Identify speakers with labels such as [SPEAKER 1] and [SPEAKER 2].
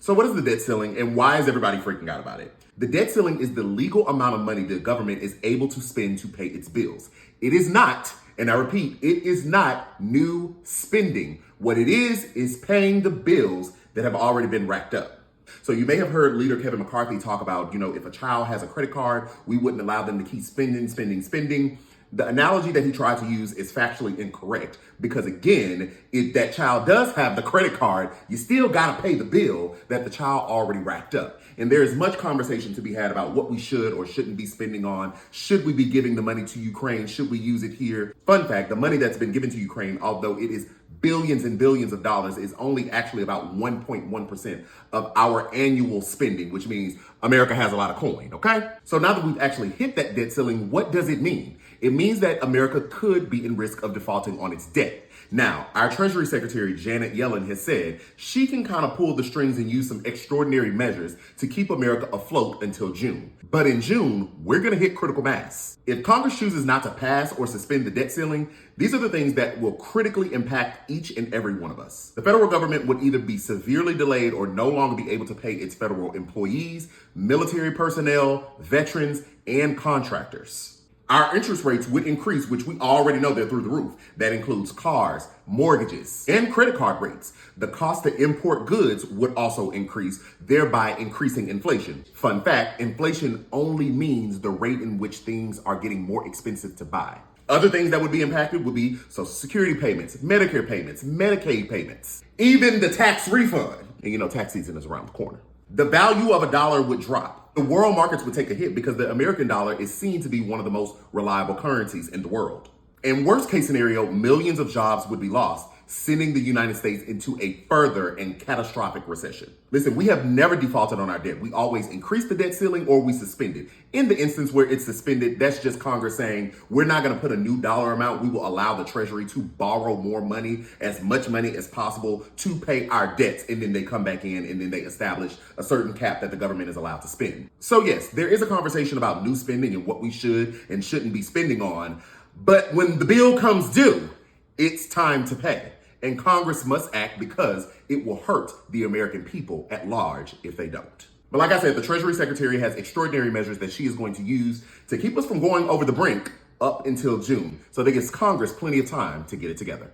[SPEAKER 1] So what is the debt ceiling and why is everybody freaking out about it? The debt ceiling is the legal amount of money the government is able to spend to pay its bills. It is not, and I repeat, it is not new spending. What it is paying the bills that have already been racked up. So you may have heard leader Kevin McCarthy talk about, if a child has a credit card, we wouldn't allow them to keep spending. The analogy that he tried to use is factually incorrect because, again, if that child does have the credit card, you still got to pay the bill that the child already racked up. And there is much conversation to be had about what we should or shouldn't be spending on. Should we be giving the money to Ukraine? Should we use it here? Fun fact, the money that's been given to Ukraine, although it is billions and billions of dollars, is only actually about 1.1% of our annual spending, which means America has a lot of coin, okay? So now that we've actually hit that debt ceiling, what does it mean? It means that America could be in risk of defaulting on its debt. Now, our Treasury Secretary, Janet Yellen, has said she can kind of pull the strings and use some extraordinary measures to keep America afloat until June. But in June, we're going to hit critical mass. If Congress chooses not to pass or suspend the debt ceiling, these are the things that will critically impact each and every one of us. The federal government would either be severely delayed or no longer be able to pay its federal employees, military personnel, veterans, and contractors. Our interest rates would increase, which we already know they're through the roof. That includes cars, mortgages, and credit card rates. The cost to import goods would also increase, thereby increasing inflation. Fun fact, inflation only means the rate in which things are getting more expensive to buy. Other things that would be impacted would be Social Security payments, Medicare payments, Medicaid payments, even the tax refund. And tax season is around the corner. The value of a dollar would drop. The world markets would take a hit because the American dollar is seen to be one of the most reliable currencies in the world. In worst case scenario, millions of jobs would be lost, sending the United States into a further and catastrophic recession. Listen, we have never defaulted on our debt. We always increase the debt ceiling or we suspend it. In the instance where it's suspended, that's just Congress saying, we're not going to put a new dollar amount. We will allow the Treasury to borrow more money, as much money as possible, to pay our debts. And then they come back in and then they establish a certain cap that the government is allowed to spend. So yes, there is a conversation about new spending and what we should and shouldn't be spending on. But when the bill comes due, it's time to pay. And Congress must act because it will hurt the American people at large if they don't. But like I said, the Treasury Secretary has extraordinary measures that she is going to use to keep us from going over the brink up until June. So that gives Congress plenty of time to get it together.